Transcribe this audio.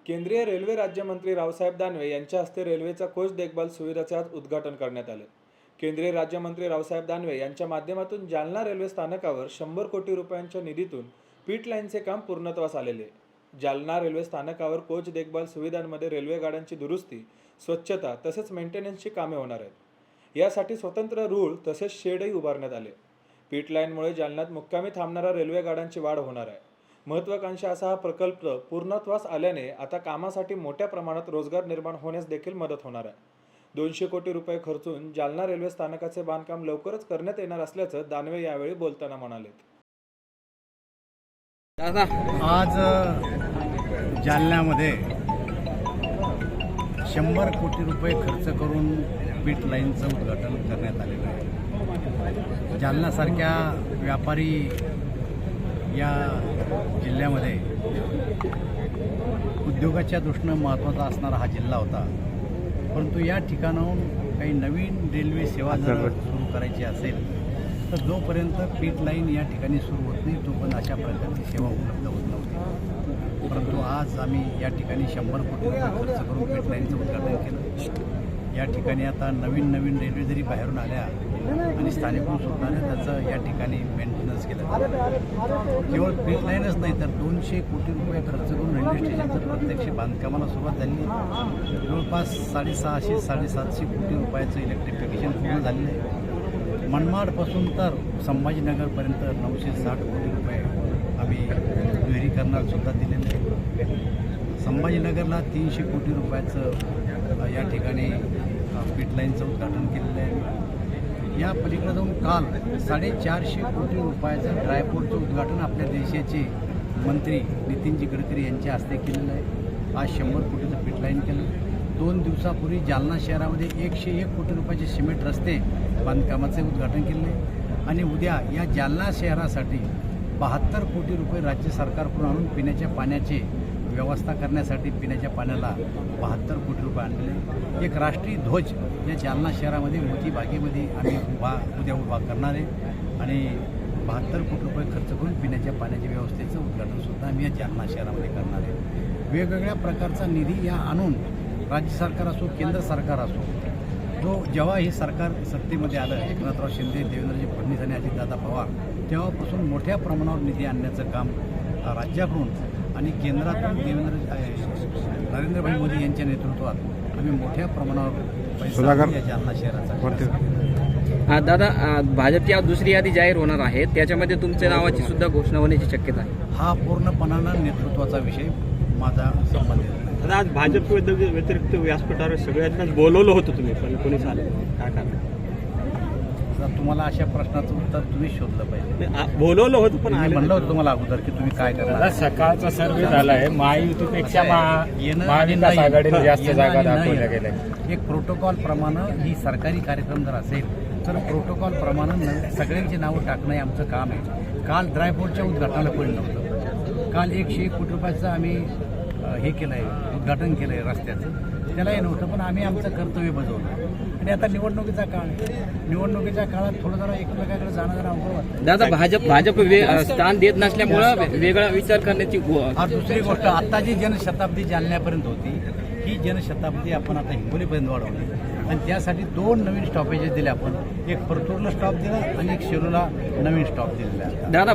केंद्रीय रेल्वे राज्यमंत्री रावसाहेब दानवे यांच्या हस्ते रेल्वेचा कोच देखभाल सुविधेचे आज उद्घाटन करण्यात आले। केंद्रीय राज्यमंत्री रावसाहेब दानवे यांच्या माध्यमातून जालना रेल्वे स्थानकावर 100 कोटी रुपयांच्या निधीतून पीट लाईनचे काम पूर्णत्वास आलेले आहे। जालना रेल्वे स्थानकावर कोच देखभाल सुविधांमध्ये रेल्वे गाड्यांची दुरुस्ती, स्वच्छता तसेच मेंटेनन्सची कामे होणार आहेत। यासाठी स्वतंत्र रूळ तसेच शेडही उभारण्यात आले। पीट लाईनमुळे जालन्यात मुक्कामी थांबणाऱ्या रेल्वे गाड्यांची वाढ होणार आहे। महत्त्वाकांक्षी असा हा प्रकल्प पूर्णत्वास आल्याने आता कामासाठी मोठ्या प्रमाणात रोजगार निर्माण होण्यास देखील मदत होणार आहे। 200 कोटी रुपये खर्चून जालना रेल्वे स्थानकाचे बांधकाम लवकरच करण्यात येणार असल्याचं दानवे यावेळी बोलताना म्हणाले। आज जालन्यामध्ये 100 कोटी रुपये खर्च करून पीट लाईनचं उद्घाटन करण्यात आलेलं आहे। जालन्यासारख्या व्यापारी या जिल्ह्यामध्ये उद्योगाच्या दृष्टीनं महत्त्वाचा असणारा हा जिल्हा होता, परंतु या ठिकाणाहून काही नवीन रेल्वे सेवा जर सुरू करायची असेल तर जोपर्यंत पीट लाईन या ठिकाणी सुरू होत नाही तोपर्यंत अशा प्रकारची सेवा उपलब्ध होत नव्हती। परंतु आज आम्ही या ठिकाणी 100 कोटी रुपये खर्च करून पीट लाईनचं उद्घाटन केलं। या ठिकाणी आता नवीन रेल्वे जरी बाहेरून आल्या आणि स्थानिकून सुटणाऱ्या त्याचं या ठिकाणी मेंटेनन्स केलं। केवळ पीट लाईनच नाही तर 200 कोटी रुपये खर्च करून रेल्वे स्टेशनचं प्रत्यक्ष बांधकामाला सुरुवात झाली। जवळपास 650-750 कोटी रुपयाचं इलेक्ट्रिफिकेशन पूर्ण झालेलं आहे। मनमाडपासून तर संभाजीनगरपर्यंत 960 कोटी रुपये आम्ही दुहेरीकरणाला सुद्धा दिलेलं आहे। संभाजीनगरला 300 कोटी रुपयाचं या ठिकाणी पीट लाईनचं उद्घाटन केलेलं आहे। या पलीकडे जाऊन काल 450 कोटी रुपयाचं ड्रायपोर्टचं उद्घाटन आपल्या देशाचे मंत्री नितीनजी गडकरी यांच्या हस्ते केलेलं आहे। आज 100 कोटीचं पीट लाईन केलं। 2 दिवसापूर्वी जालना शहरामध्ये 101 कोटी रुपयाचे सिमेंट रस्ते बांधकामाचे उद्घाटन केले आणि उद्या या जालना शहरासाठी 72 कोटी रुपये राज्य सरकारकडून आणून पिण्याच्या पाण्याचे व्यवस्था करण्यासाठी पिण्याच्या पाण्याला 72 कोटी रुपये आणलेले। एक राष्ट्रीय ध्वज या जालना शहरामध्ये मोती बागेमध्ये आम्ही उद्या उभा करणार आहे आणि 72 कोटी रुपये खर्च करून पिण्याच्या पाण्याच्या व्यवस्थेचं उद्घाटनसुद्धा आम्ही या जालना शहरामध्ये करणार आहे। वेगवेगळ्या प्रकारचा निधी या आणून राज्य सरकार असो केंद्र सरकार असो, जेव्हा हे सरकार सत्तेमध्ये आलं, एकनाथराव शिंदे, देवेंद्रजी फडणवीस आणि अजितदादा पवार, तेव्हापासून मोठ्या प्रमाणावर निधी आणण्याचं काम राज्याकडून आणि केंद्रातून नरेंद्रभाई मोदी यांच्या नेतृत्वात आम्ही मोठ्या प्रमाणावर पैसा या जालना शहराचा। दादा, भाजपची आज दुसरी यादी जाहीर होणार आहे, त्याच्यामध्ये तुमच्या नावाची सुद्धा घोषणा होण्याची शक्यता आहे। हा पूर्णपणानं नेतृत्वाचा विषय माझा संबंधित नाही। आज भाजप व्यतिरिक्त व्यासपीठावर सगळ्यांनाच बोलवलं होतं तुम्ही, पण कोणीच आलं काय कारण? तुम्हाला अशा प्रश्नाचं उत्तर तुम्ही शोधलं पाहिजे। बोलवलं होतं पण म्हणलं होतं तुम्हाला अगोदर की तुम्ही काय करणार। सकाळचा सर्वे झालाय, महायुतीपेक्षा महाविकास आघाडीने जास्त जागा दाखवल्या गेल्या। एक प्रोटोकॉल प्रमाणे ही सरकारी कार्यक्रम जर असेल तर प्रोटोकॉल प्रमाणे सगळ्यांची नावं टाकणं हे आमचं काम आहे। काल ड्रायपोर्टच्या उद्घाटनाला कोणी नव्हतं। काल 101 कोटी रुपयाचं आम्ही हे केलं आहे, उद्घाटन केलं आहे रस्त्याचं, त्यालाही नव्हतं, पण आम्ही आमचं कर्तव्य बजावलं। आणि आता निवडणुकीचा काळ आहे, निवडणुकीच्या काळात थोडं जरा एकमेकाकडे जाणं जरा अवघड वाटतं। दादा, भाजप स्थान देत नसल्यामुळं वेगळा विचार करण्याची दुसरी गोष्ट, आता जी जनशताब्दी जालन्यापर्यंत होती ही जनशताब्दी आपण आता हिंगोलीपर्यंत वाढवली आणि त्यासाठी 2 नवीन स्टॉपेजेस दिले आपण। एक परतूरला स्टॉप दिला आणि एक शिरूरला नवीन स्टॉप दिलेला। दादा,